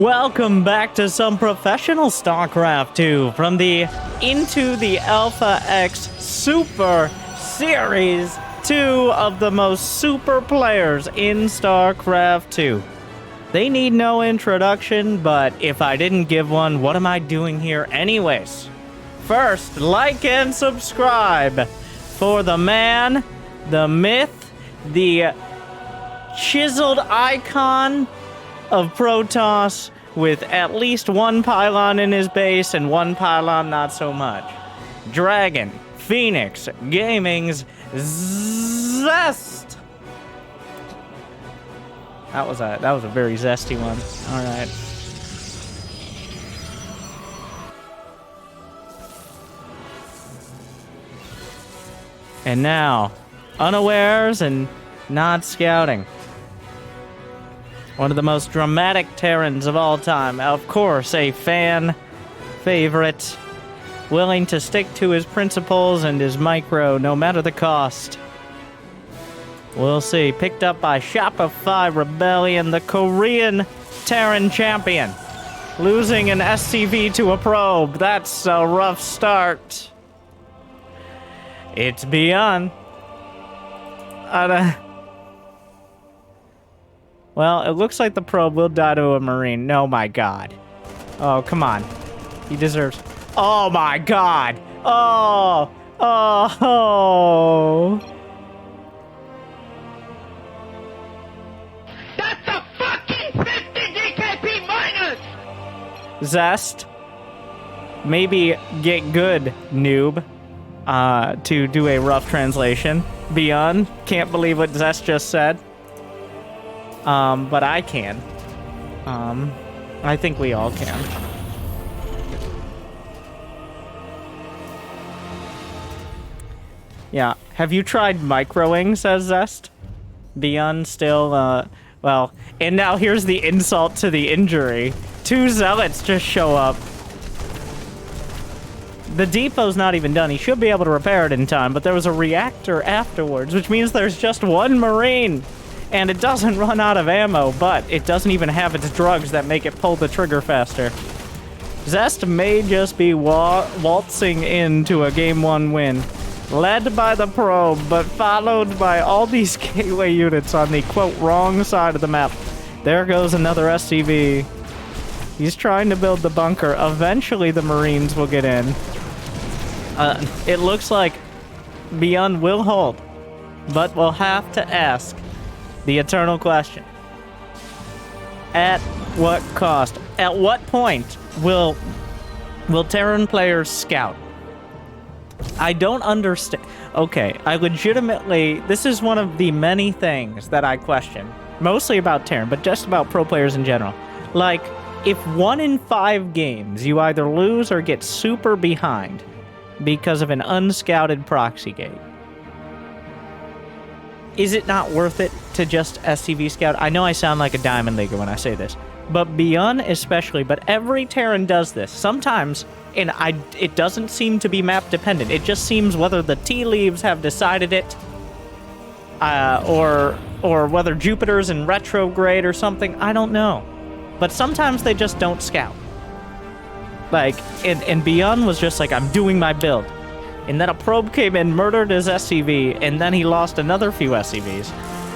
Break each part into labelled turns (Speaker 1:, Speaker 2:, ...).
Speaker 1: Welcome back to some professional StarCraft 2 from the Into the Alpha X Super Series. 2 of the most super players in StarCraft 2. They need no introduction, but if I didn't give one, what am I doing here anyways? First, like and subscribe for the man, the myth, the chiseled icon of Protoss with at least one pylon in his base and one pylon not so much. Dragon, Phoenix, Gaming's Zest. That was a very zesty one. All right. And now, unawares and not scouting. One of the most dramatic Terrans of all time. Of course, a fan favorite. Willing to stick to his principles and his micro, no matter the cost. We'll see. Picked up by Shopify Rebellion, the Korean Terran champion. Losing an SCV to a probe. That's a rough start. It's ByuN. Well, it looks like the probe will die to a Marine. No, my God. Oh, come on. He deserves... Oh, my God. Oh.
Speaker 2: That's a fucking 50 DKP minus!
Speaker 1: Zest. Maybe get good, noob. To do a rough translation. ByuN. Can't believe what Zest just said. But I can. I think we all can. Yeah. Have you tried microing, says Zest? ByuN still, well, and now here's the insult to the injury. 2 zealots just show up. The depot's not even done. He should be able to repair it in time, but there was a reactor afterwards, which means there's just 1 Marine. And it doesn't run out of ammo, but it doesn't even have its drugs that make it pull the trigger faster. Zest may just be waltzing into a Game 1 win. Led by the probe, but followed by all these gateway units on the, quote, wrong side of the map. There goes another SCV. He's trying to build the bunker. Eventually the Marines will get in. It looks like ByuN will hold, but we'll have to ask the eternal question. At what cost? At what point will Terran players scout? I don't understand. Okay, I legitimately... This is one of the many things that I question. Mostly about Terran, but just about pro players in general. Like, if 1 in 5 games you either lose or get super behind because of an unscouted proxy gate, is it not worth it to just SCV scout? I know I sound like a Diamond Leaguer when I say this, but ByuN especially, but every Terran does this. Sometimes, and it doesn't seem to be map dependent. It just seems whether the tea leaves have decided it, or whether Jupiter's in retrograde or something. I don't know. But sometimes they just don't scout. Like, and ByuN was just like, I'm doing my build. And then a probe came in, murdered his SCV, and then he lost another few SCVs.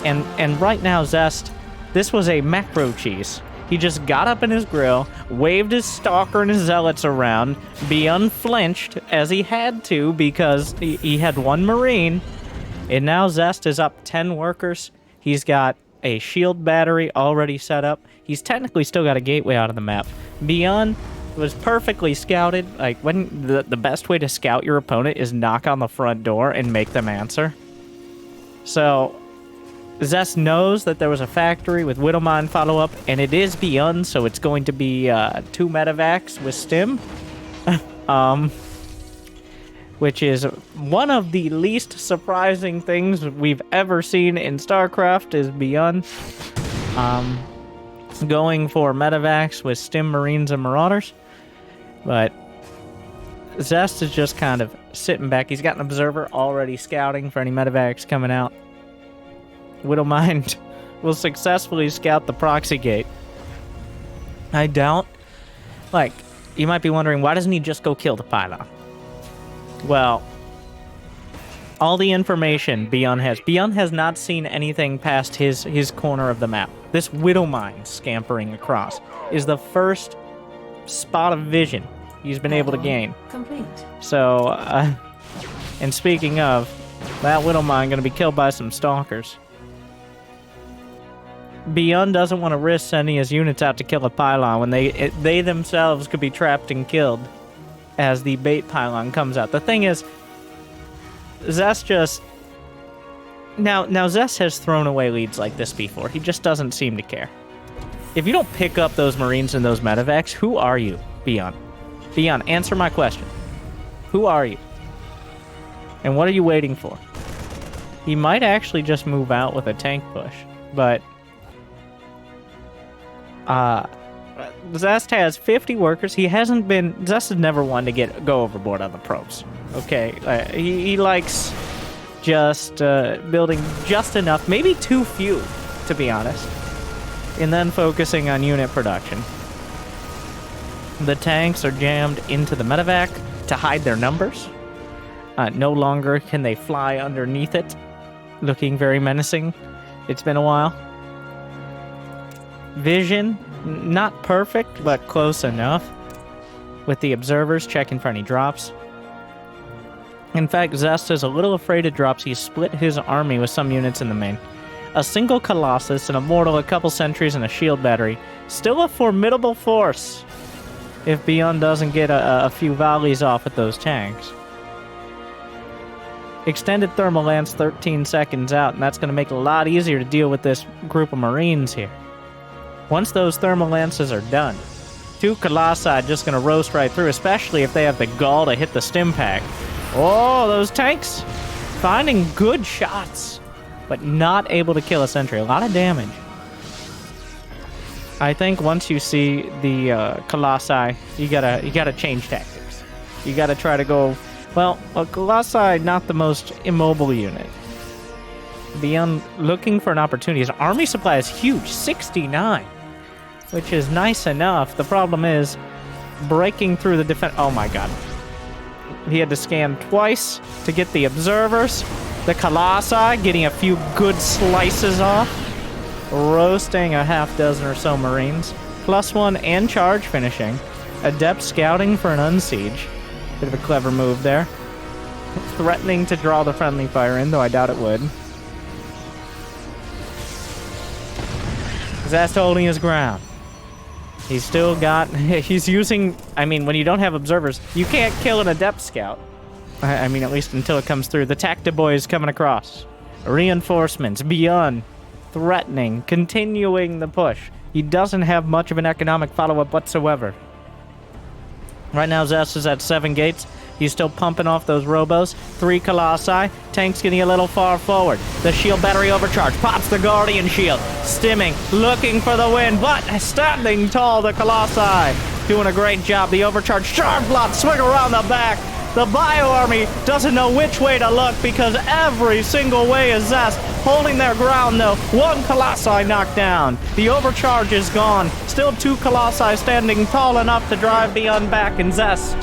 Speaker 1: And right now, Zest, this was a macro cheese. He just got up in his grill, waved his stalker and his zealots around. ByuN flinched, as he had to, because he had 1 Marine. And now Zest is up 10 workers. He's got a shield battery already set up. He's technically still got a gateway out of the map. ByuN was perfectly scouted. Like, when the best way to scout your opponent is knock on the front door and make them answer. So Zest knows that there was a factory with Widowmine follow-up, and it is ByuN, so it's going to be 2 medevacs with stim. Which is one of the least surprising things we've ever seen in StarCraft is ByuN. Going for medevacs with stim Marines and Marauders. But Zest is just kind of sitting back. He's got an observer already scouting for any medevacs coming out. Widowmine will successfully scout the proxy gate. I doubt... Like, you might be wondering, why doesn't he just go kill the pylon? Well, all the information ByuN has not seen anything past his corner of the map. This widow mine scampering across is the first spot of vision he's been able to gain.
Speaker 3: Complete.
Speaker 1: So, and speaking of, that widow mine gonna be killed by some stalkers. ByuN doesn't want to risk sending his units out to kill a pylon when they themselves could be trapped and killed as the bait pylon comes out. The thing is, Zest just... Now Zest has thrown away leads like this before. He just doesn't seem to care. If you don't pick up those Marines and those medevacs, who are you, ByuN? ByuN, answer my question. Who are you? And what are you waiting for? He might actually just move out with a tank push, but... Zest has 50 workers. He hasn't been... Zest has never one to go overboard on the probes. Okay? He likes just building just enough, maybe too few, to be honest, and then focusing on unit production. The tanks are jammed into the medevac to hide their numbers. No longer can they fly underneath it, looking very menacing. It's been a while. Vision, not perfect, but close enough, with the observers checking for any drops. In fact, Zest is a little afraid of drops. He's split his army with some units in the main. A single Colossus, an Immortal, a couple sentries, and a shield battery. Still a formidable force if ByuN doesn't get a few volleys off at those tanks. Extended thermal lance 13 seconds out, and that's going to make it a lot easier to deal with this group of Marines here. Once those thermal lances are done, 2 Colossi are just going to roast right through, especially if they have the gall to hit the stim pack. Oh, those tanks finding good shots, but not able to kill a sentry. A lot of damage. I think once you see the Colossi, you gotta change tactics. You gotta try to go... Well, a Colossi, not the most immobile unit. ByuN looking for an opportunity. His army supply is huge, 69, which is nice enough. The problem is breaking through the defense. Oh my god. He had to scan twice to get the observers. The Colossi getting a few good slices off. Roasting a half dozen or so Marines. +1 and charge finishing. Adept scouting for an unsiege. Bit of a clever move there. Threatening to draw the friendly fire in, though I doubt it would. Zest holding his ground. He's still got... He's using... I mean, when you don't have observers, you can't kill an adept scout. I mean, at least until it comes through. The Tactiboy is coming across. Reinforcements. ByuN. Threatening. Continuing the push. He doesn't have much of an economic follow-up whatsoever. Right now, Zest is at 7 gates. He's still pumping off those robos. 3 Colossi. Tank's getting a little far forward. The shield battery overcharged. Pops the Guardian shield. Stimming. Looking for the win. But standing tall, the Colossi. Doing a great job. The overcharged charge block. Swing around the back. The Bio Army doesn't know which way to look because every single way is Zest. Holding their ground, though. 1 Colossi knocked down. The overcharge is gone. Still 2 Colossi standing tall enough to drive ByuN back in Zest.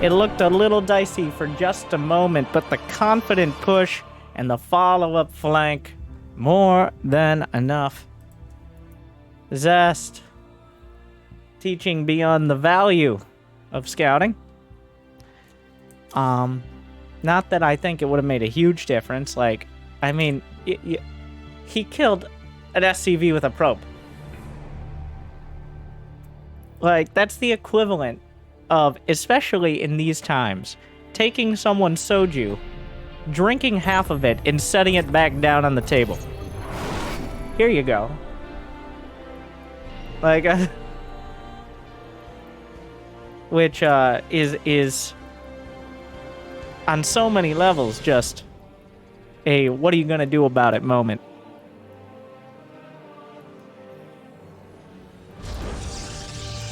Speaker 1: It looked a little dicey for just a moment, but the confident push and the follow-up flank, more than enough. Zest teaching ByuN the value of scouting. Not that I think it would have made a huge difference. Like, I mean, he killed an SCV with a probe. Like, that's the equivalent of, especially in these times, taking someone's soju, drinking half of it, and setting it back down on the table. Here you go. Like, which is on so many levels just a what are you gonna do about it moment.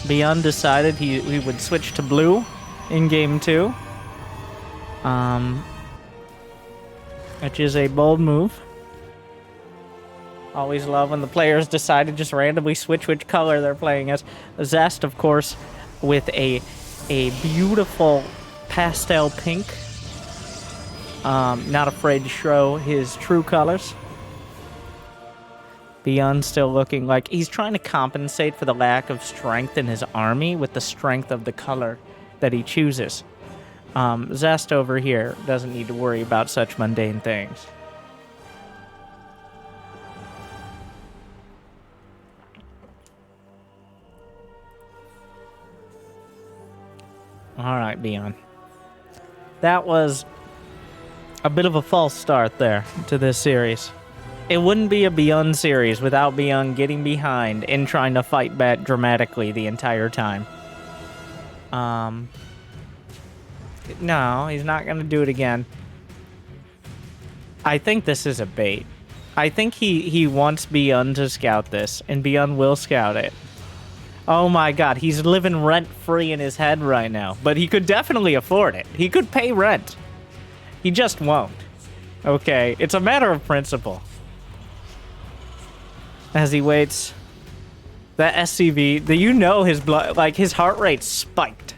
Speaker 1: ByuN decided he would switch to blue in game 2, which is a bold move. Always love when the players decide to just randomly switch which color they're playing as. Zest, of course, with a beautiful pastel pink. Not afraid to show his true colors. ByuN still looking like he's trying to compensate for the lack of strength in his army with the strength of the color that he chooses. Zest over here doesn't need to worry about such mundane things. Alright, ByuN. That was a bit of a false start there to this series. It wouldn't be a ByuN series without ByuN getting behind and trying to fight back dramatically the entire time. No, he's not going to do it again. I think this is a bait. I think he wants ByuN to scout this, and ByuN will scout it. Oh my god, he's living rent-free in his head right now. But he could definitely afford it. He could pay rent. He just won't. Okay, it's a matter of principle. As he waits, that SCV, you know his blood, like his heart rate spiked.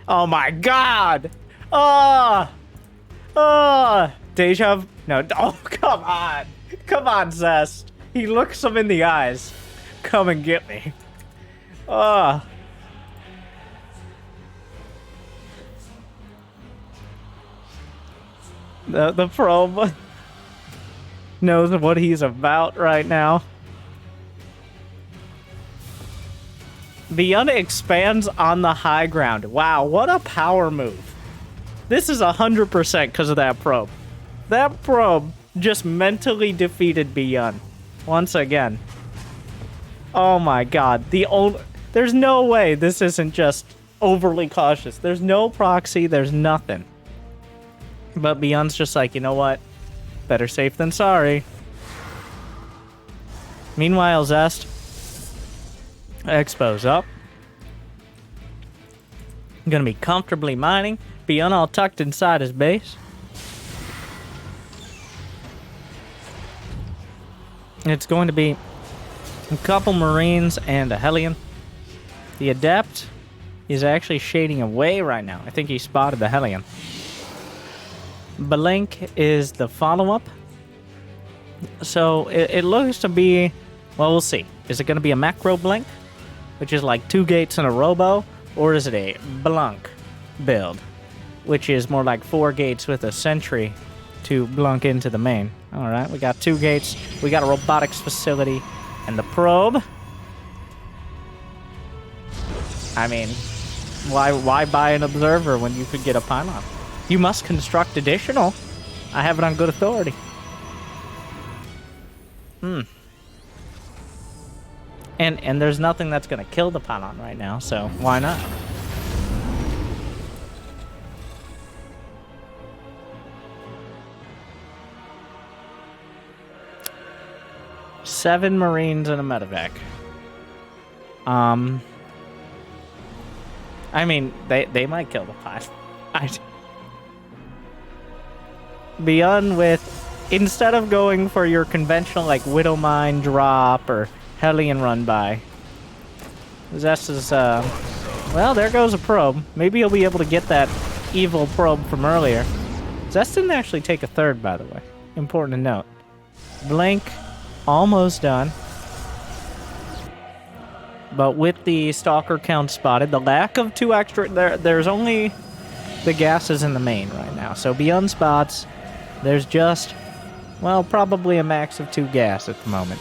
Speaker 1: Oh my god! Deja vu. No, oh, come on. Come on, Zest. He looks him in the eyes. Come and get me. The probe knows what he's about right now. ByuN expands on the high ground. Wow, what a power move. This is 100% because of that probe. That probe just mentally defeated ByuN. Once again. Oh my god. There's no way this isn't just overly cautious. There's no proxy, there's nothing. But ByuN's just like, you know what? Better safe than sorry. Meanwhile, Zest. Expo's up. Gonna be comfortably mining. ByuN all tucked inside his base. It's going to be a couple Marines and a Hellion. The Adept is actually shading away right now. I think he spotted the Hellion. Blink is the follow-up. So it looks to be, well, we'll see. Is it going to be a macro blink, which is like 2 gates and a robo, or is it a blunk build, which is more like 4 gates with a sentry to blunk into the main? All right, we got 2 gates. We got a robotics facility and the probe. I mean, why buy an observer when you could get a pylon? You must construct additional. I have it on good authority. And there's nothing that's gonna kill the pylon right now, so why not? Seven Marines and a medevac. I mean, they might kill the pylon. ByuN with, instead of going for your conventional like Widow Mine drop or Hellion run by, Zest is, well, there goes a probe. Maybe he'll be able to get that evil probe from earlier. Zest didn't actually take a third, by the way. Important to note. Blink, almost done. But with the Stalker count spotted, the lack of 2 extra, there's only the gases in the main right now. So ByuN spots, there's just, well, probably a max of 2 gas at the moment.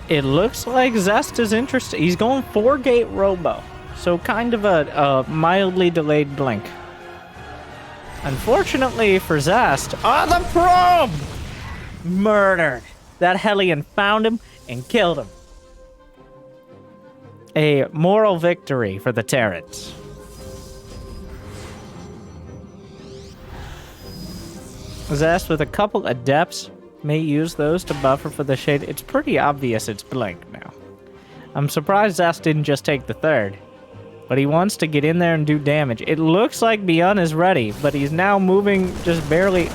Speaker 1: It looks like Zest is interested. He's going 4-gate robo. So kind of a mildly delayed blink. Unfortunately for Zest, the probe! Murdered. That Hellion found him and killed him. A moral victory for the Terrans. Zest with a couple Adepts may use those to buffer for the shade. It's pretty obvious it's Blink now. I'm surprised Zest didn't just take the third. But he wants to get in there and do damage. It looks like ByuN is ready, but he's now moving just barely.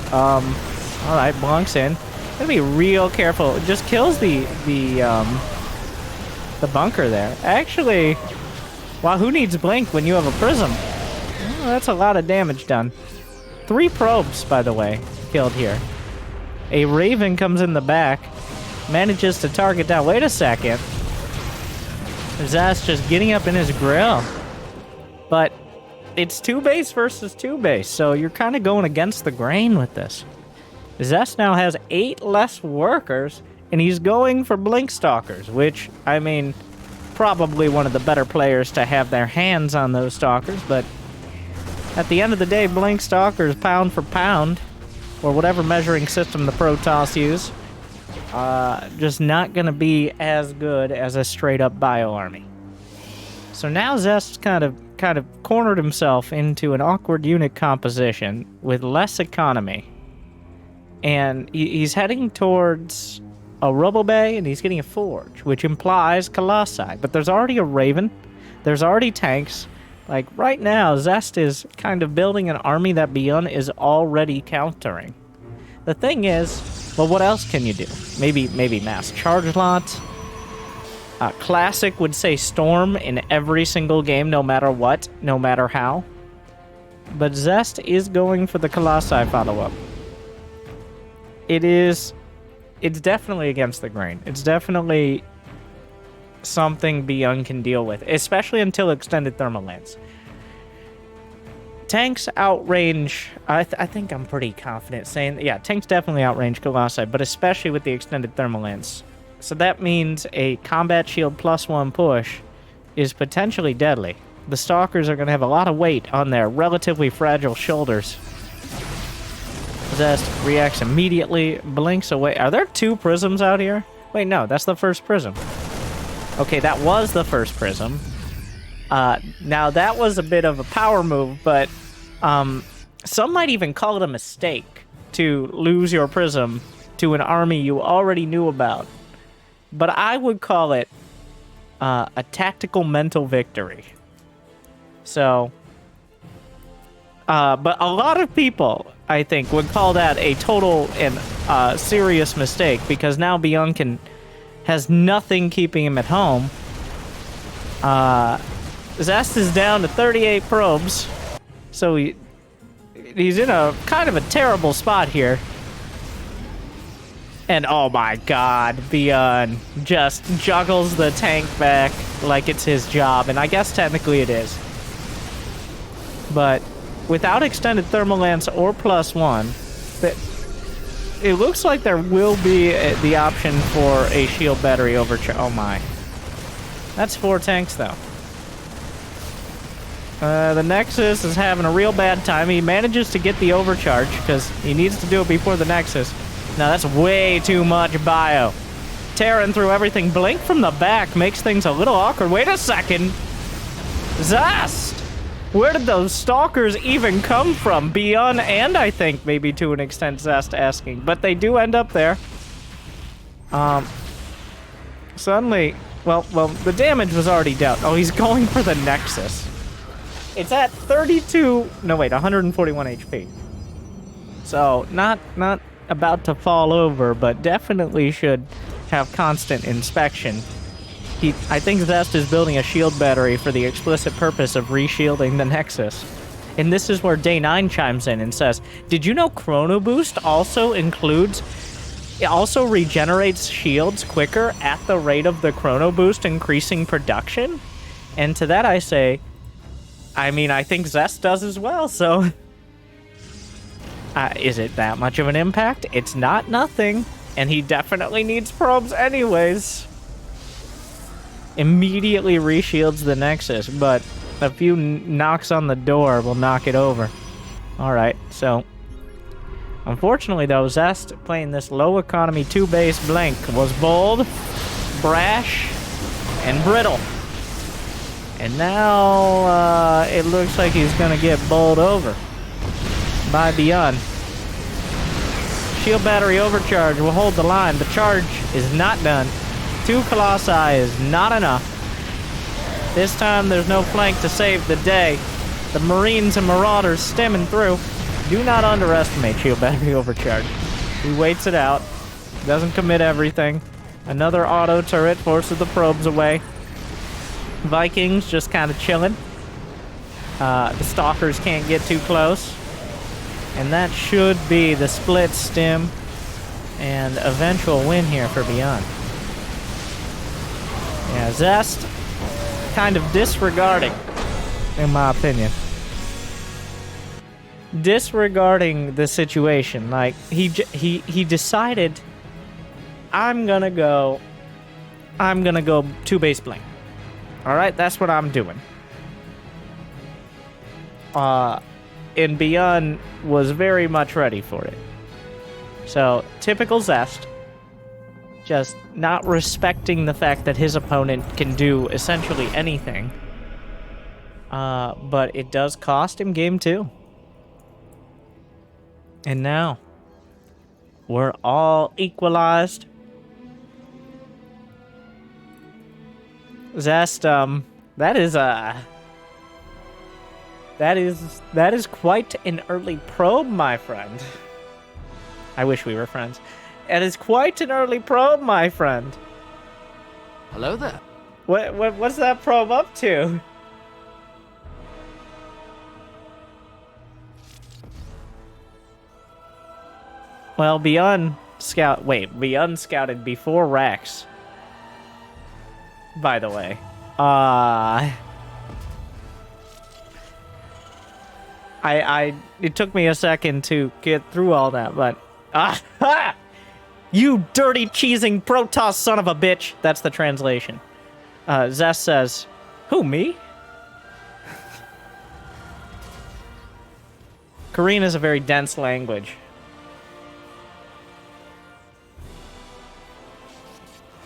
Speaker 1: All right, Blanc's in. Gotta be real careful. It just kills the bunker there. Actually, wow, who needs blink when you have a prism? Oh, that's a lot of damage done. 3 probes, by the way, killed here. A Raven comes in the back, manages to target down. Wait a second. Zest just getting up in his grill. But it's 2 base versus 2 base, so you're kind of going against the grain with this. Zest now has 8 less workers, and he's going for Blink Stalkers, which, I mean, probably one of the better players to have their hands on those Stalkers, but at the end of the day, Blink Stalkers, pound for pound, or whatever measuring system the Protoss use, just not going to be as good as a straight-up bio army. So now Zest kind of cornered himself into an awkward unit composition with less economy. And he's heading towards a rubble bay, and he's getting a forge, which implies Colossi. But there's already a Raven. There's already tanks. Like, right now, Zest is kind of building an army that ByuN is already countering. The thing is, well, what else can you do? Maybe mass charge lots. Classic would say Storm in every single game, no matter what, no matter how. But Zest is going for the Colossi follow-up. It's definitely against the grain. It's definitely something ByuN can deal with, especially until extended thermal lance. Tanks outrange, I think I'm pretty confident saying, yeah, tanks definitely outrange Colossi, but especially with the extended thermal lance. So that means a combat shield +1 push is potentially deadly. The Stalkers are going to have a lot of weight on their relatively fragile shoulders. Zest reacts immediately, blinks away. Are there 2 prisms out here? Wait, no, that's the first prism. Okay, that was the first prism. Now, that was a bit of a power move, but some might even call it a mistake to lose your prism to an army you already knew about. But I would call it a tactical mental victory. So, but a lot of people, I think, would call that a total and serious mistake, because now ByuN has nothing keeping him at home. Zest is down to 38 probes, so he's in a kind of a terrible spot here. And oh my god, ByuN just juggles the tank back like it's his job, and I guess technically it is. But without extended thermal lance or +1, it looks like there will be the option for a shield battery overcharge. Oh my. That's 4 tanks though. The Nexus is having a real bad time. He manages to get the overcharge because he needs to do it before the Nexus. Now that's way too much bio. Terran through everything. Blink from the back makes things a little awkward. Wait a second. Zest! Where did those Stalkers even come from? ByuN and I think maybe to an extent Zest asking. But they do end up there. Suddenly, well, the damage was already dealt. Oh, he's going for the Nexus. It's at 141 HP. So, not about to fall over, but definitely should have constant inspection. I think Zest is building a shield battery for the explicit purpose of reshielding the Nexus. And this is where Day 9 chimes in and says, did you know Chrono Boost also regenerates shields quicker at the rate of the Chrono Boost increasing production? And to that I say, I mean, I think Zest does as well, so... is it that much of an impact? It's not nothing, and he definitely needs probes anyways. Immediately reshields the Nexus, but a few knocks on the door will knock it over. Alright, so... Unfortunately, though, Zest playing this low-economy 2-base blink was bold, brash, and brittle. And now, it looks like he's gonna get bowled over by ByuN. Shield battery overcharge will hold the line, but charge is not done. 2 Colossi is not enough. This time, there's no flank to save the day. The Marines and Marauders stemming through. Do not underestimate shield battery overcharge. He waits it out. Doesn't commit everything. Another auto turret forces the probes away. Vikings just kind of chilling. The stalkers can't get too close. And that should be the split stim and eventual win here for ByuN. Yeah, Zest kind of disregarding, in my opinion. Disregarding the situation. Like, he decided, I'm gonna go 2 base blank. Alright, that's what I'm doing. And ByuN was very much ready for it. So, typical Zest. Just not respecting the fact that his opponent can do essentially anything. But it does cost him game 2. And now, we're all equalized. Zest, that is quite an early probe, my friend. I wish we were friends. That is quite an early probe, my friend.
Speaker 3: Hello there.
Speaker 1: What's that probe up to? Well, ByuN scouted before Rax. By the way. It took me a second to get through all that, but you dirty cheesing Protoss son of a bitch. That's the translation. Zest says, who, me? Korean is a very dense language.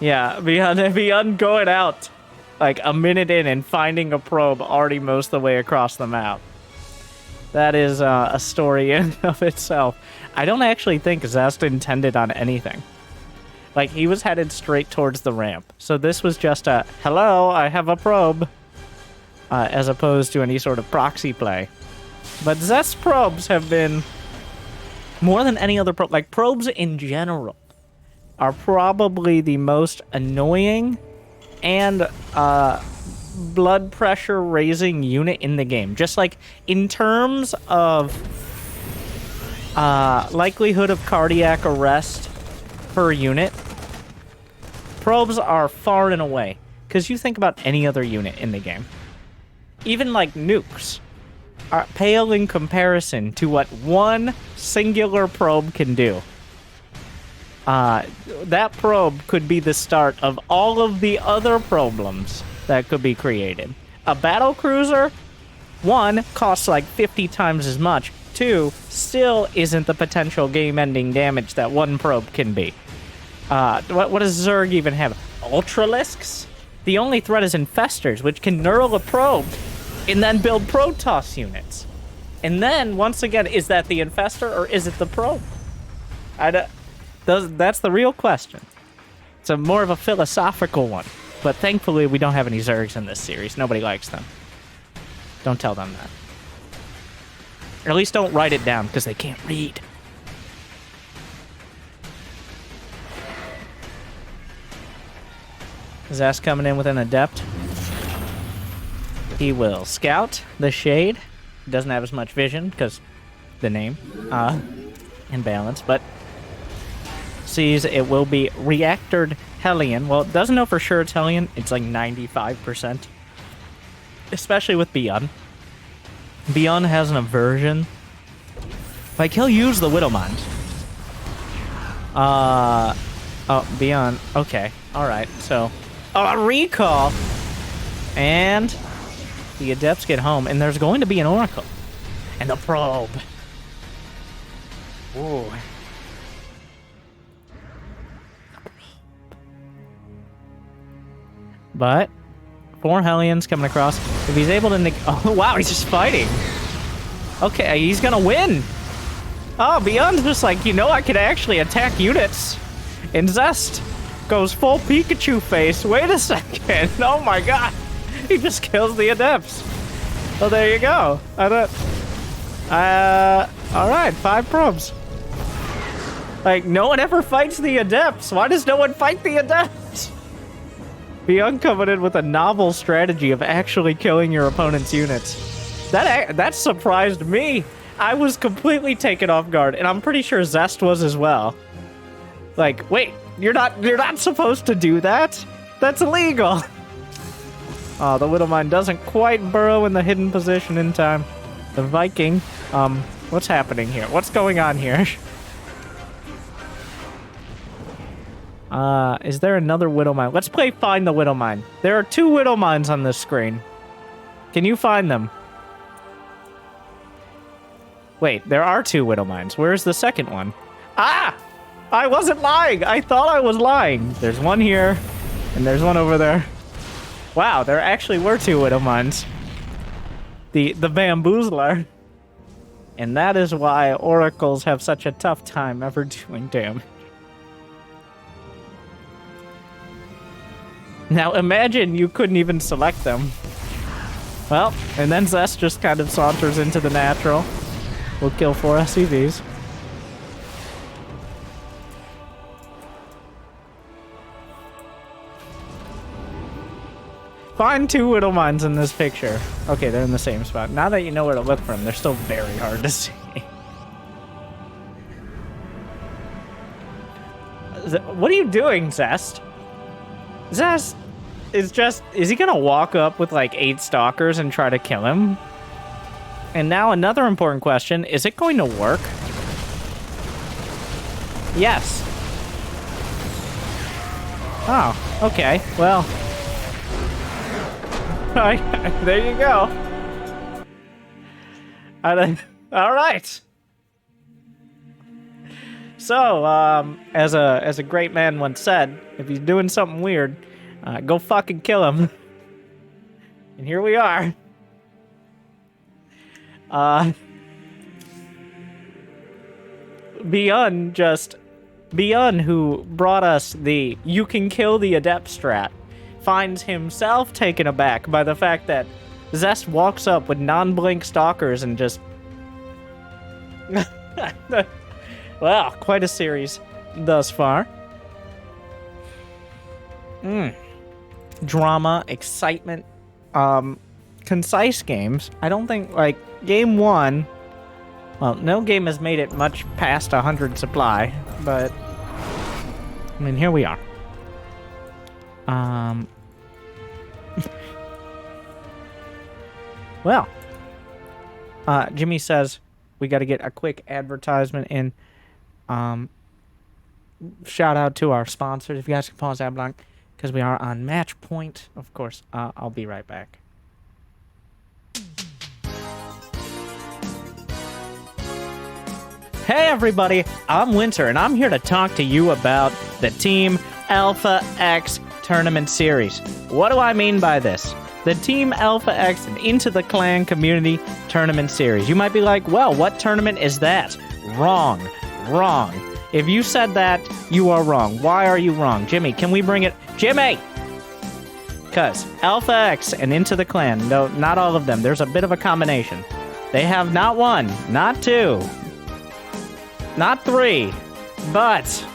Speaker 1: Yeah, ByuN going out like a minute in and finding a probe already most of the way across the map. That is a story in and of itself. I don't actually think Zest intended on anything. Like, he was headed straight towards the ramp. So this was just a, hello, I have a probe. As opposed to any sort of proxy play. But Zest's probes have been, more than any other probe, like probes in general, are probably the most annoying and blood pressure raising unit in the game. Just like in terms of likelihood of cardiac arrest per unit, probes are far and away. Because you think about any other unit in the game, even like nukes, are pale in comparison to what one singular probe can do. That probe could be the start of all of the other problems that could be created. A battle cruiser, 1, costs like 50 times as much. 2, still isn't the potential game-ending damage that one probe can be. What does Zerg even have? Ultralisks? The only threat is Infestors, which can knurl a probe and then build Protoss units. And then, once again, is that the Infestor or is it the probe? That's the real question. It's a more of a philosophical one. But thankfully, we don't have any Zergs in this series. Nobody likes them. Don't tell them that. Or at least don't write it down, because they can't read. Zest coming in with an Adept. He will scout the Shade. Doesn't have as much vision, because the name. And balance, but sees it will be Reactored Hellion. Well, it doesn't know for sure it's Hellion. It's like 95%. Especially with ByuN. ByuN has an aversion. Like, he'll use the Widowmine. Oh, ByuN. Okay. Alright, so. A recall! And the Adepts get home, and there's going to be an Oracle. And the Probe. Ooh. But 4 Hellions coming across. If he's able to... Oh, wow, he's just fighting. Okay, he's gonna win. Oh, ByuN's just like, you know, I could actually attack units. And Zest goes full Pikachu face. Wait a second. Oh my god. He just kills the Adepts. Well, there you go. Alright, 5 probes. Like, no one ever fights the Adepts. Why does no one fight the Adepts? ByuN coming in with a novel strategy of actually killing your opponent's units. That surprised me. I was completely taken off guard, and I'm pretty sure Zest was as well. Like, wait, you're not supposed to do that? That's illegal. Oh, the Widowmine doesn't quite burrow in the hidden position in time. The Viking, what's happening here? What's going on here? Is there another Widowmine? Let's play Find the Widowmine. There are 2 Widowmines on this screen. Can you find them? Wait, there are 2 Widowmines. Where's the second one? Ah! I wasn't lying! I thought I was lying. There's one here, and there's one over there. Wow, there actually were 2 Widowmines. The Bamboozler. And that is why oracles have such a tough time ever doing damage. Now imagine you couldn't even select them. Well, and then Zest just kind of saunters into the natural. We'll kill 4 SCVs. Find 2 Widowmines in this picture. Okay, they're in the same spot. Now that you know where to look for them, they're still very hard to see. What are you doing, Zest? Zest is he gonna walk up with like 8 stalkers and try to kill him? And now another important question, is it going to work? Yes. Oh, okay, well. There you go. All right. So, as a great man once said, if he's doing something weird, go fucking kill him. And here we are. ByuN, who brought us the "you can kill the adept" strat, finds himself taken aback by the fact that Zest walks up with non-blink stalkers and just... Well, quite a series thus far. Drama, excitement, concise games. I don't think, like, game 1... Well, no game has made it much past 100 supply, but... I mean, here we are. Well, Jimmy says we got to get a quick advertisement in. Shout out to our sponsors. If you guys can pause that blank, because we are on match point, of course. I'll be right back. Hey everybody, I'm Winter, and I'm here to talk to you about the Team Alpha X Tournament Series. What do I mean by this? The Team Alpha X and Into the Clan Community Tournament Series. You might be like, well, what tournament is that? Wrong. If you said that, you are wrong. Why are you wrong? Jimmy, can we bring it? Jimmy! Because Alpha X and Into the Clan, no, not all of them. There's a bit of a combination. They have not 1, not 2, not 3, but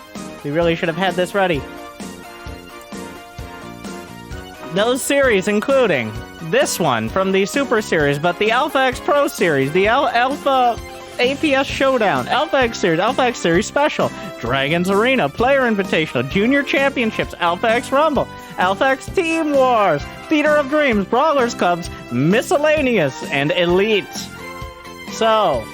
Speaker 1: we really should have had this ready. Those series, including this one from the Super Series, but the Alpha X Pro Series, the Alpha APS Showdown, Alpha X Series Special, Dragon's Arena, Player Invitational, Junior Championships, Alpha X Rumble, Alpha X Team Wars, Theater of Dreams, Brawlers Clubs, Miscellaneous, and Elite. So,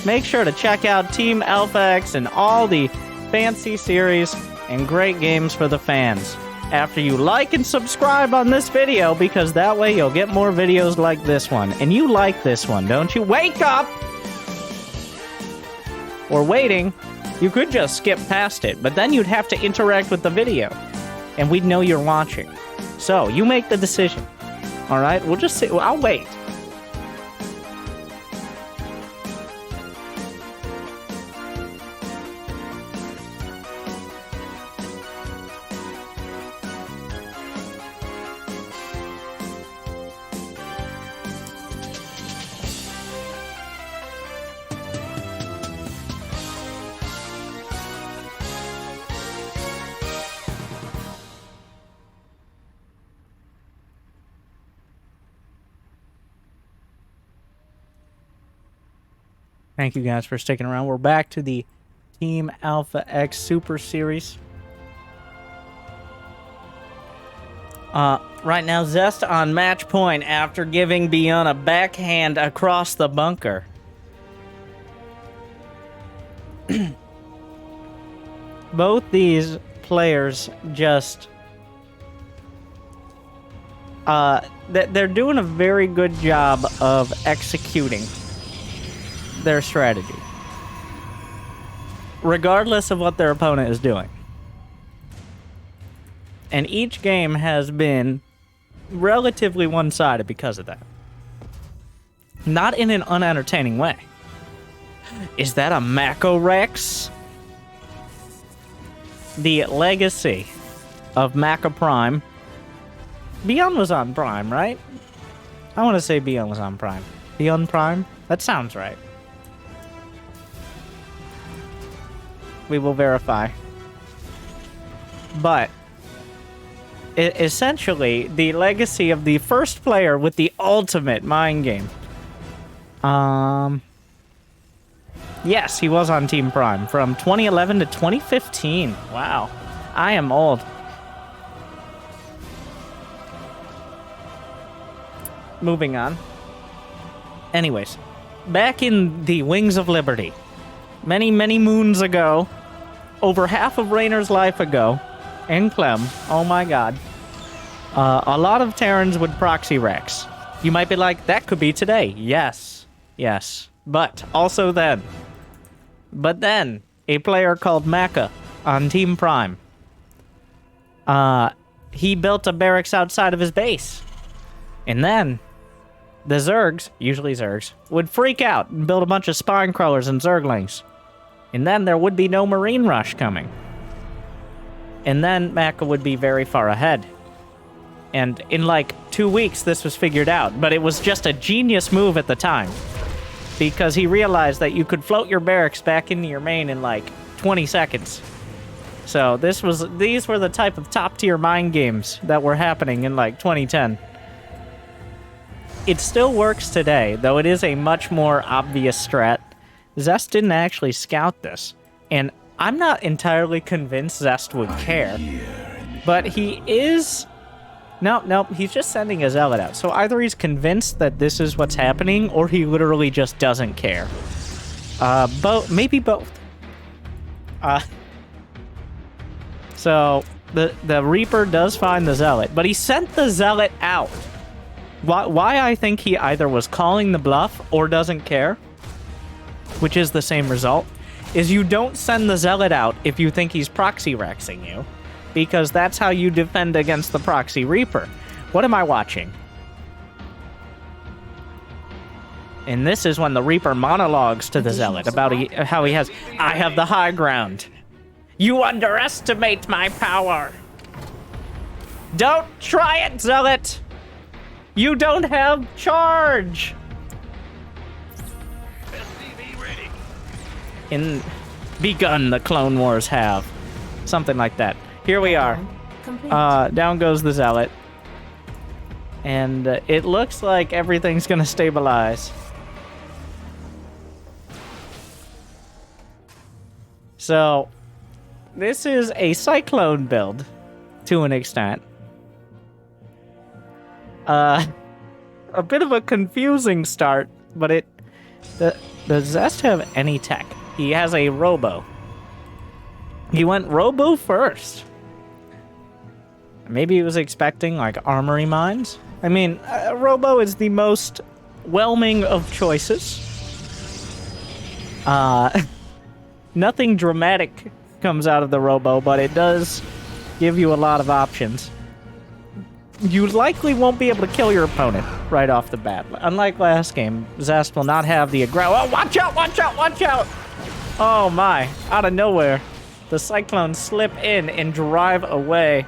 Speaker 1: make sure to check out Team Alpha X and all the fancy series and great games for the fans. After you like and subscribe on this video, because that way you'll get more videos like this one. And you like this one, don't you? Wake up! Or waiting, you could just skip past it, but then you'd have to interact with the video. And we'd know you're watching. So, you make the decision. Alright? We'll just sit. I'll wait. Thank you guys for sticking around. We're back to the Team Alpha X Super Series. Right now, Zest on match point after giving ByuN a backhand across the bunker. Both these players just... they're doing a very good job of executing their strategy, regardless of what their opponent is doing. And each game has been relatively one-sided because of that. Not in an unentertaining way. Is that a Mako Rex? The legacy of Mako Prime. ByuN was on Prime, right? I want to say ByuN was on Prime. ByuN Prime? That sounds right. We will verify. But essentially, the legacy of the first player with the ultimate mind game. Yes, he was on Team Prime from 2011 to 2015. Wow. I am old. Moving on. Anyways, back in the Wings of Liberty, many, many moons ago, over half of Raynor's life ago, and Clem, oh my god, a lot of Terrans would proxy Rex. You might be like, that could be today. Yes. Yes. But also then. But then, a player called Maka on Team Prime, he built a barracks outside of his base. And then, the Zergs, usually Zergs, would freak out and build a bunch of spine crawlers and Zerglings. And then there would be no Marine rush coming. And then Maka would be very far ahead. And in like 2 weeks, this was figured out. But it was just a genius move at the time. Because he realized that you could float your barracks back into your main in like 20 seconds. So these were the type of top-tier mind games that were happening in like 2010. It still works today, though it is a much more obvious strat. Zest didn't actually scout this. And I'm not entirely convinced Zest would care. But he is... No, he's just sending a zealot out. So either he's convinced that this is what's happening, or he literally just doesn't care. Maybe both. So, the Reaper does find the zealot, but he sent the zealot out. Why I think he either was calling the bluff or doesn't care, which is the same result, is you don't send the zealot out if you think he's proxy rexing you. Because that's how you defend against the proxy Reaper. What am I watching? And this is when the Reaper monologues to the Zealot about how he has, I have the high ground. You underestimate my power. Don't try it, Zealot. You don't have charge. In ByuN, the Clone Wars have. Something like that. Here we are. Down goes the Zealot. And it looks like everything's gonna stabilize. So, this is a Cyclone build, to an extent. A bit of a confusing start, but does Zest have any tech? He has a Robo. He went Robo first. Maybe he was expecting, like, armory mines? I mean, Robo is the most whelming of choices. Nothing dramatic comes out of the Robo, but it does give you a lot of options. You likely won't be able to kill your opponent right off the bat. Unlike last game, Zest will not have the aggro. Oh, watch out, watch out, watch out! Oh my, out of nowhere. The Cyclones slip in and drive away,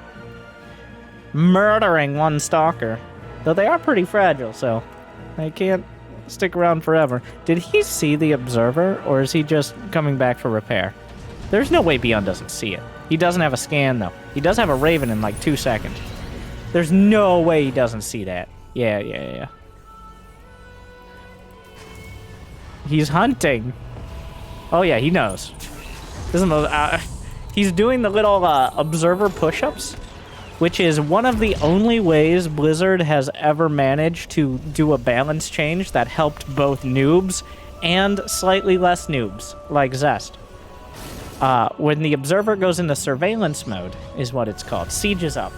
Speaker 1: murdering one Stalker. Though they are pretty fragile, so they can't stick around forever. Did he see the Observer, or is he just coming back for repair? There's no way ByuN doesn't see it. He doesn't have a scan, though. He does have a Raven in like 2 seconds. There's no way he doesn't see that. Yeah. He's hunting. Oh yeah, he knows. This is he's doing the little observer push-ups, which is one of the only ways Blizzard has ever managed to do a balance change that helped both noobs and slightly less noobs, like Zest. When the observer goes into surveillance mode, is what it's called, siege is up,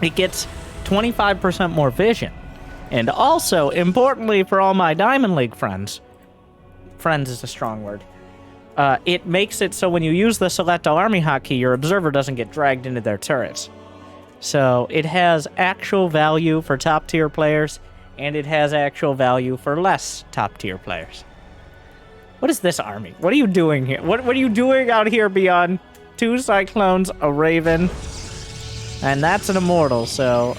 Speaker 1: it gets 25% more vision. And also, importantly for all my Diamond League friends is a strong word, it makes it so when you use the Select All Army hotkey, your observer doesn't get dragged into their turrets. So it has actual value for top-tier players, and it has actual value for less top-tier players. What is this army? What are you doing here? What are you doing out here beyond 2 Cyclones, a Raven, and that's an Immortal, so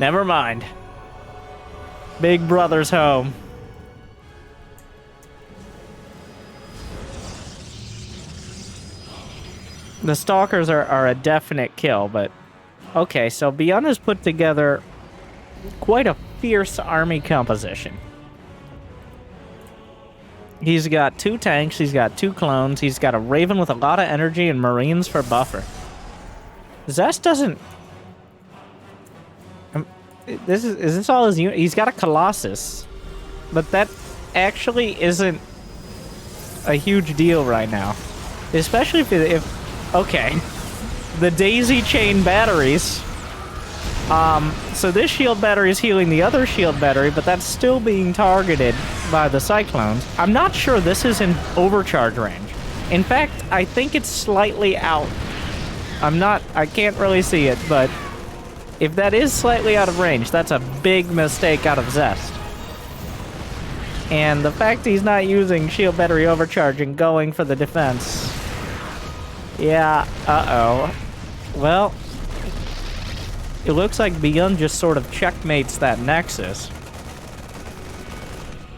Speaker 1: never mind. Big Brother's home. The Stalkers are a definite kill, but... Okay, so ByuN has put together quite a fierce army composition. He's got 2 tanks, he's got 2 clones, he's got a Raven with a lot of energy and Marines for buffer. Zest doesn't... is this all his unit? He's got a Colossus, but that actually isn't a huge deal right now. Especially if okay, the daisy chain batteries. So this shield battery is healing the other shield battery, but that's still being targeted by the Cyclones. I'm not sure this is in overcharge range. In fact, I think it's slightly out. I can't really see it, but if that is slightly out of range, that's a big mistake out of Zest. And the fact he's not using shield battery overcharge and going for the defense... Yeah, uh-oh. Well, it looks like ByuN just sort of checkmates that Nexus.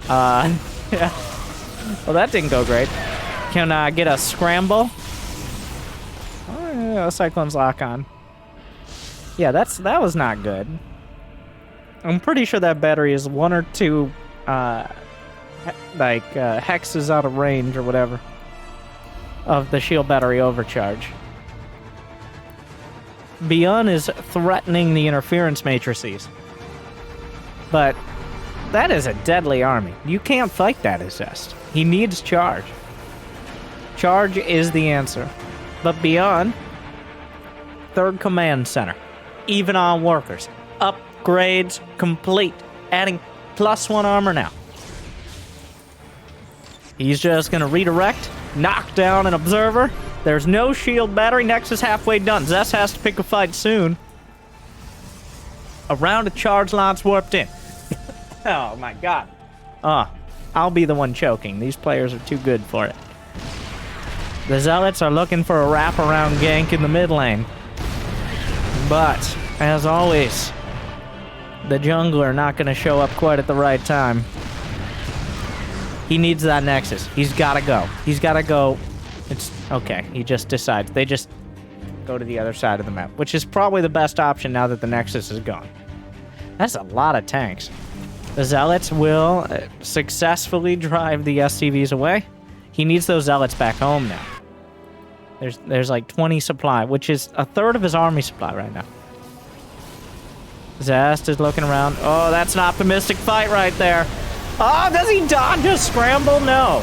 Speaker 1: Yeah. Well, that didn't go great. Can I get a scramble? Oh, yeah, Cyclone's lock on. Yeah, that was not good. I'm pretty sure that battery is 1 or 2, hexes out of range or whatever of the shield battery overcharge. ByuN is threatening the interference matrices. But that is a deadly army. You can't fight that as Zest. He needs charge. Charge is the answer. But ByuN, 3rd command center. Even on workers. Upgrades complete. Adding +1 armor now. He's just gonna redirect, knock down an observer. There's no shield battery. Nexus halfway done. Zest has to pick a fight soon. A round of charge lines warped in. Oh my god. I'll be the one choking. These players are too good for it. The Zealots are looking for a wraparound gank in the mid lane. But, as always, the jungler not going to show up quite at the right time. He needs that Nexus. He's got to go. He's got to go. It's okay. He just decides. They just go to the other side of the map, which is probably the best option now that the Nexus is gone. That's a lot of tanks. The Zealots will successfully drive the SCVs away. He needs those Zealots back home now. There's like 20 supply, which is a third of his army supply right now. Zest is looking around. Oh, that's an optimistic fight right there. Oh, does he dodge a scramble? No.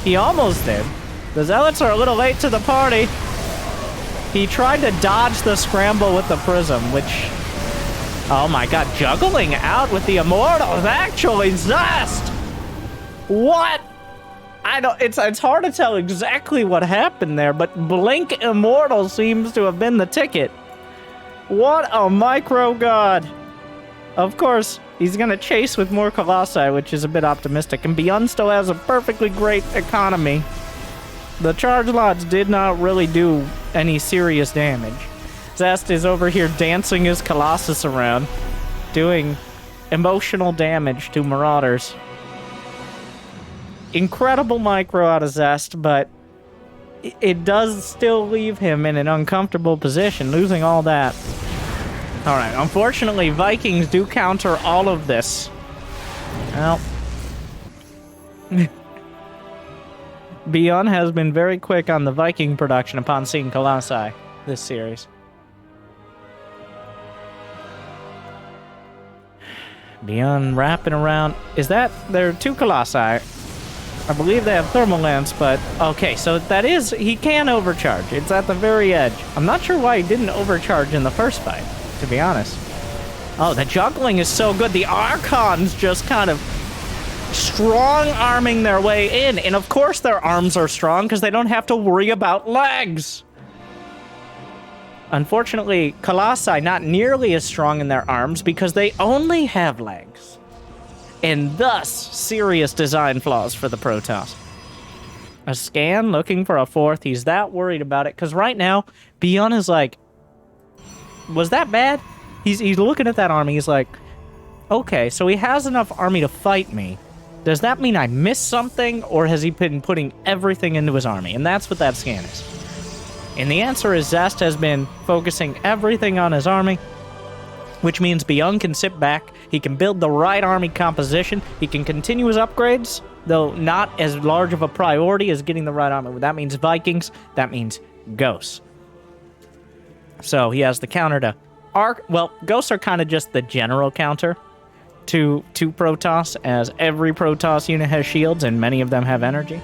Speaker 1: He almost did. The Zealots are a little late to the party. He tried to dodge the scramble with the Prism, which... Oh my god, juggling out with the Immortals. Actually, Zest! What? I don't... It's hard to tell exactly what happened there, but Blink Immortal seems to have been the ticket. What a micro god. Of course, he's going to chase with more Colossi, which is a bit optimistic. And ByuN still has a perfectly great economy. The charge lots did not really do any serious damage. Zest is over here dancing his Colossus around, doing emotional damage to Marauders. Incredible micro out of Zest, but it does still leave him in an uncomfortable position, losing all that. Alright, unfortunately, Vikings do counter all of this. Well, ByuN has been very quick on the Viking production upon seeing Colossi this series. ByuN wrapping around. Is that... There are 2 Colossi. I believe they have thermal lance, but... Okay, so that is... He can overcharge. It's at the very edge. I'm not sure why he didn't overcharge in the first fight, to be honest. Oh, the juggling is so good. The Archons just kind of strong-arming their way in. And of course their arms are strong because they don't have to worry about legs. Unfortunately, Colossi not nearly as strong in their arms because they only have legs. And thus, serious design flaws for the Protoss. A scan looking for a 4th. He's that worried about it because right now, ByuN is like, was that bad? He's looking at that army. He's like, okay, so he has enough army to fight me. Does that mean I missed something, or has he been putting everything into his army? And that's what that scan is. And the answer is Zest has been focusing everything on his army, which means ByuN can sit back, he can build the right army composition, he can continue his upgrades, though not as large of a priority as getting the right army. That means Vikings, that means Ghosts. So he has the counter to well, Ghosts are kind of just the general counter to Protoss, as every Protoss unit has shields and many of them have energy.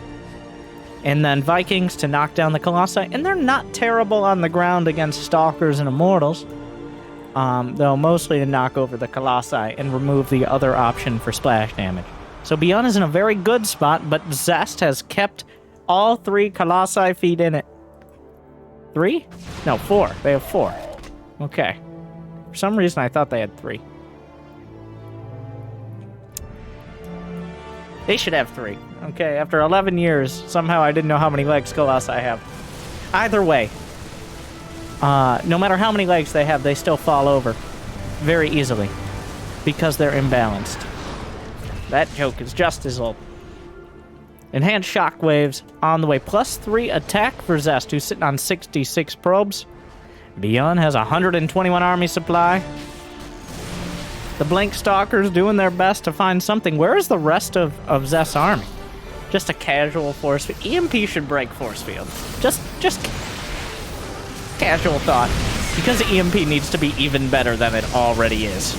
Speaker 1: And then Vikings to knock down the Colossi, and they're not terrible on the ground against Stalkers and Immortals, though mostly to knock over the Colossi and remove the other option for splash damage. So ByuN is in a very good spot, but Zest has kept all 3 Colossi feet in it. 3? No, 4. They have 4. Okay. For some reason, I thought they had 3. They should have 3. Okay, after 11 years, somehow I didn't know how many legs Colossi have. Either way, no matter how many legs they have, they still fall over very easily because they're imbalanced. That joke is just as old. Enhanced shockwaves on the way. +3 attack for Zest, who's sitting on 66 probes. ByuN has 121 army supply. The Blink Stalkers doing their best to find something. Where is the rest of Zest's army? Just a casual force field. EMP should break force field. Just casual thought. Because the EMP needs to be even better than it already is.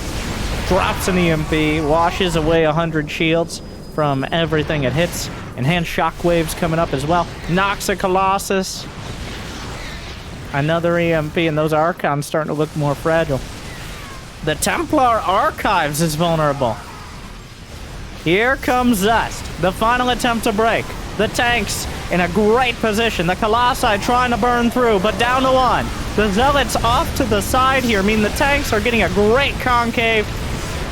Speaker 1: Drops an EMP, washes away 100 shields from everything it hits. Enhanced shockwaves coming up as well. Knocks a Colossus. Another EMP, and those Archons starting to look more fragile. The Templar Archives is vulnerable. Here comes Zest. The final attempt to break. The tanks in a great position. The Colossi trying to burn through, but down to 1. The Zealots off to the side here mean the tanks are getting a great concave.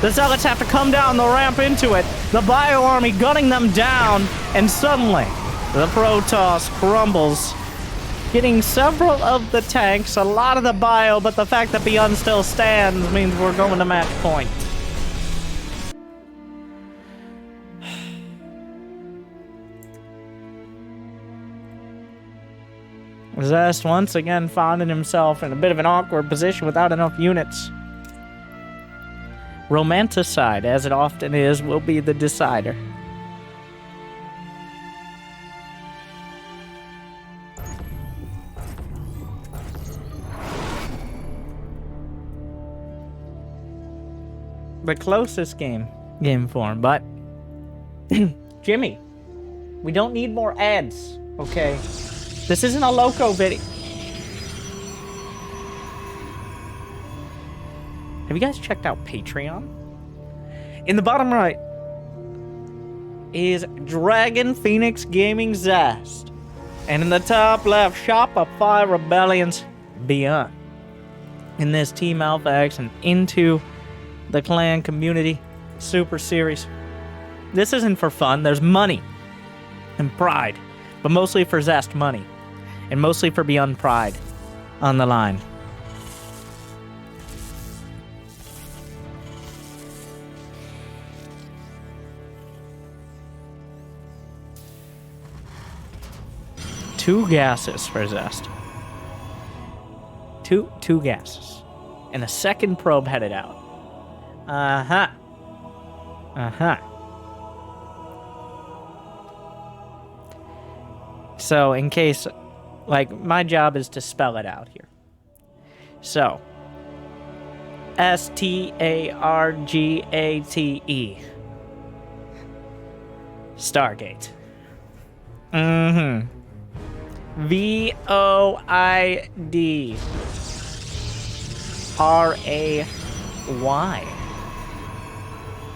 Speaker 1: The Zealots have to come down the ramp into it. The Bio Army gunning them down, and suddenly the Protoss crumbles. Getting several of the tanks, a lot of the bio, but the fact that ByuN still stands means we're going to match point. Zest once again finding himself in a bit of an awkward position without enough units. Romanticide, as it often is, will be the decider. The closest game form, but Jimmy, we don't need more ads, okay? This isn't a Loco video. Have you guys checked out Patreon? In the bottom right is Dragon Phoenix Gaming Zest. And in the top left, Shop of 5 Rebellions ByuN. In this Team Alpha X and into the clan community super series. This isn't for fun. There's money and pride, but mostly for Zest money and mostly for ByuN pride on the line. Two gases for Zest. Two gases. And a second probe headed out. So in case, like, my job is to spell it out here. So, STARGATE. Stargate. VOIDRAY.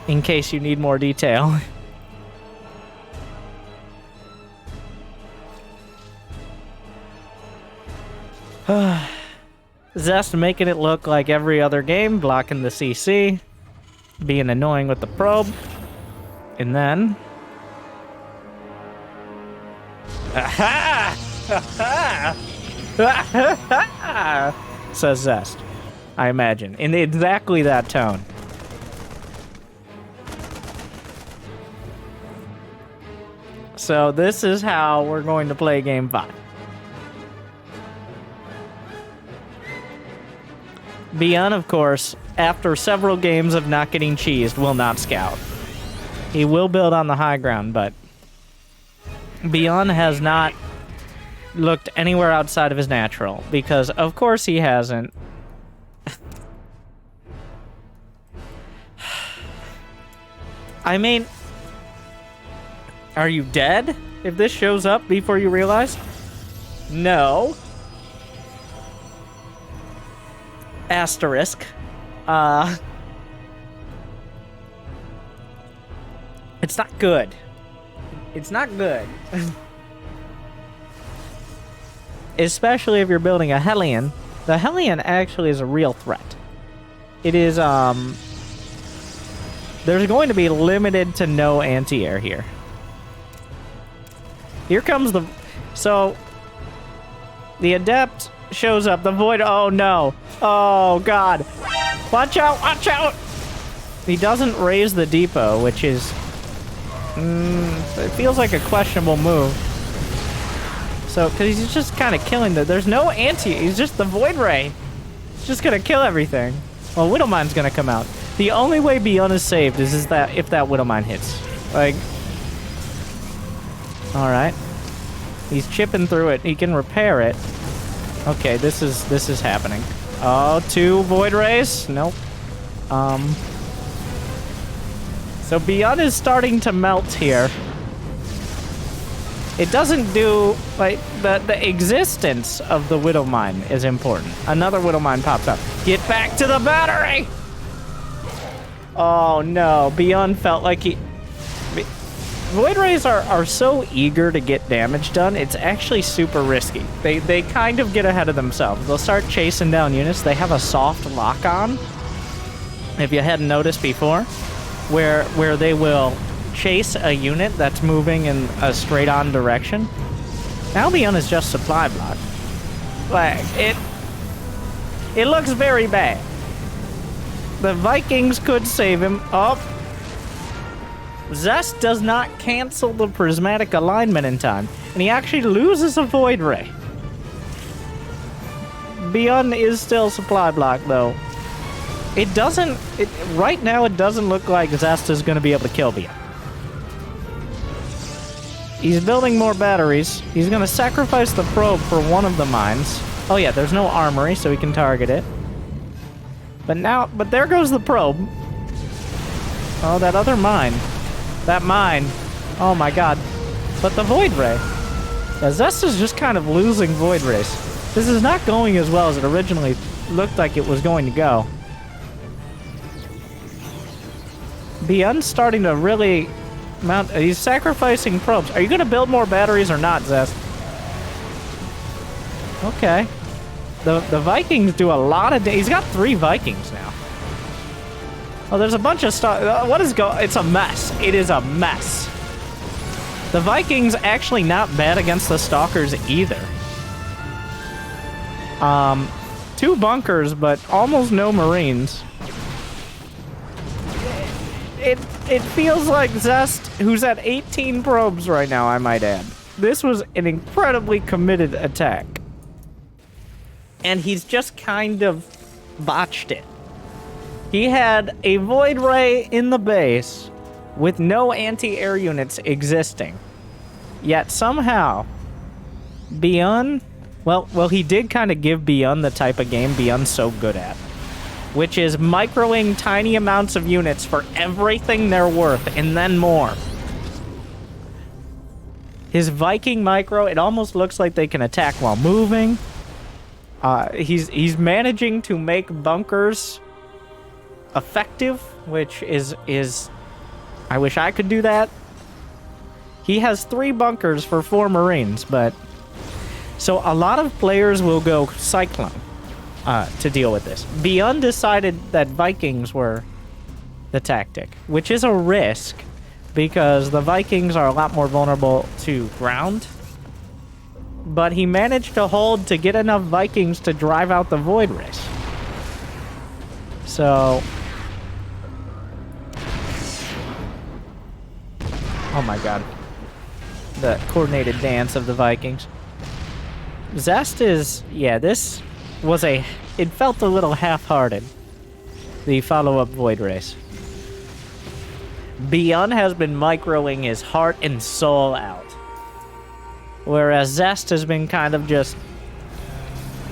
Speaker 1: In case you need more detail. Zest making it look like every other game, blocking the CC, being annoying with the probe, and then... Aha! Says Zest, I imagine, in exactly that tone. So this is how we're going to play Game 5. ByuN, of course, after several games of not getting cheesed, will not scout. He will build on the high ground, but ByuN has not looked anywhere outside of his natural, because of course he hasn't. I mean, are you dead if this shows up before you realize? No. Asterisk. It's not good. It's not good. Especially if you're building a Hellion. The Hellion actually is a real threat. It is, there's going to be limited to no anti-air here. Here comes the... So, the Adept shows up. The Void... Oh, no. Oh, God. Watch out! Watch out! He doesn't raise the depot, which is... it feels like a questionable move. So, because he's just kind of killing the... There's no anti... He's just the Void Ray. He's just going to kill everything. Well, Widowmine's going to come out. The only way ByuN is saved is that if that Widowmine hits. Like... Alright. He's chipping through it. He can repair it. Okay, this is happening. Oh, 2 Void Rays? Nope. So ByuN is starting to melt here. It doesn't do... Like, the existence of the Widowmine is important. Another Widowmine pops up. Get back to the battery! Oh, no. ByuN felt like he... Void Rays are so eager to get damage done, it's actually super risky. They kind of get ahead of themselves. They'll start chasing down units. They have a soft lock-on, if you hadn't noticed before, where they will chase a unit that's moving in a straight-on direction. Now ByuN is just supply block. Like, it looks very bad. The Vikings could save him. Oh. Zest does not cancel the prismatic alignment in time, and he actually loses a Void Ray. ByuN is still supply block, though. It doesn't... right now, it doesn't look like Zest is going to be able to kill ByuN. He's building more batteries. He's going to sacrifice the probe for one of the mines. Oh yeah, there's no armory, so he can target it. But there goes the probe. Oh, that other mine. That mine. Oh my god. But the Void Ray. Yeah, Zest is just kind of losing Void Rays. This is not going as well as it originally looked like it was going to go. ByuN's starting to really mount... He's sacrificing probes. Are you going to build more batteries or not, Zest? Okay. The Vikings do a lot of... He's got 3 Vikings now. Oh, there's a bunch of stuff. What is going... It's a mess. It is a mess. The Vikings actually not bad against the Stalkers either. 2 bunkers, but almost no Marines. It feels like Zest, who's at 18 probes right now, I might add. This was an incredibly committed attack. And he's just kind of botched it. He had a Void Ray in the base with no anti-air units existing. Yet somehow, ByuN, well, he did kind of give ByuN the type of game ByuN's so good at, which is microing tiny amounts of units for everything they're worth, and then more. His Viking micro, it almost looks like they can attack while moving. He's managing to make bunkers effective, which is I wish I could do that. He has 3 bunkers for 4 Marines, but so a lot of players will go Cyclone to deal with this. ByuN decided that Vikings were the tactic, which is a risk because the Vikings are a lot more vulnerable to ground. But he managed to hold to get enough Vikings to drive out the Void Race. So... oh my god. The coordinated dance of the Vikings. Zest is... yeah, this was a... it felt a little half-hearted. The follow-up Void Race. ByuN has been microing his heart and soul out. Whereas Zest has been kind of just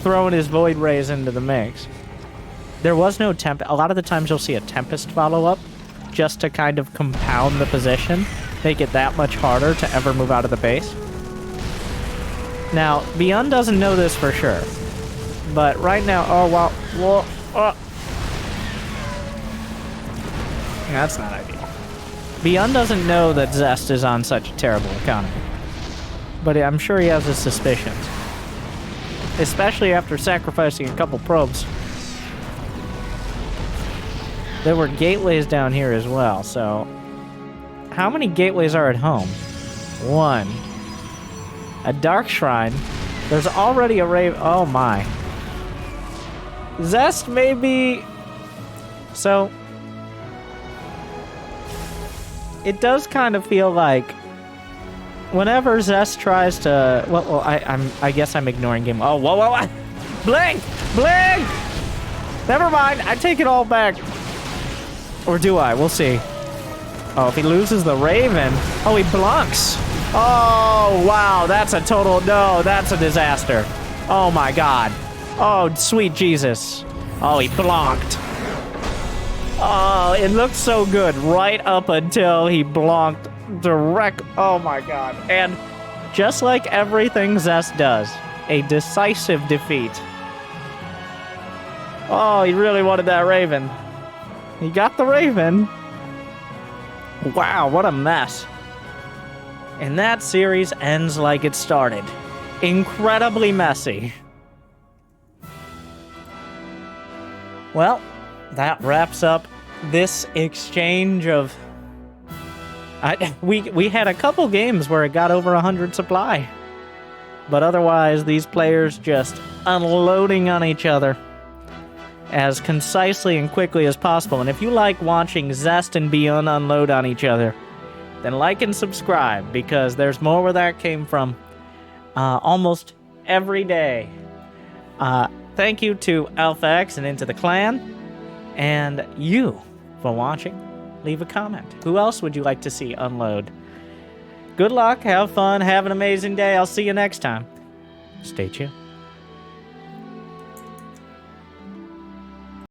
Speaker 1: throwing his Void Rays into the mix. There was no Tempest. A lot of the times you'll see a Tempest follow-up just to kind of compound the position. Make it that much harder to ever move out of the base. Now, ByuN doesn't know this for sure. But right now... oh, wow. Whoa. Oh. That's not ideal. ByuN doesn't know that Zest is on such a terrible economy. But I'm sure he has his suspicions. Especially after sacrificing a couple probes. There were gateways down here as well, so... how many gateways are at home? 1. A Dark Shrine. There's already a Rave... oh my. Zest may be... so... it does kind of feel like... whenever Zest tries to... well, I guess I'm ignoring game... oh, whoa. Blink! Blink! Never mind, I take it all back. Or do I? We'll see. Oh, if he loses the Raven... oh, he blunks! Oh, wow, that's a total... no, that's a disaster. Oh, my God. Oh, sweet Jesus. Oh, he blonked. Oh, it looked so good right up until he blonked direct... oh, my God. And just like everything Zest does, a decisive defeat. Oh, he really wanted that Raven. He got the Raven. Wow, what a mess. And that series ends like it started. Incredibly messy. Well, that wraps up this exchange of... we had a couple games where it got over 100 supply. But otherwise, these players just unloading on each other as concisely and quickly as possible. And if you like watching Zest and ByuN unload on each other, then like and subscribe, because there's more where that came from almost every day. Thank you to Alpha X and Into the Clan, and you for watching. Leave a comment. Who else would you like to see unload? Good luck, have fun, have an amazing day. I'll see you next time. Stay tuned.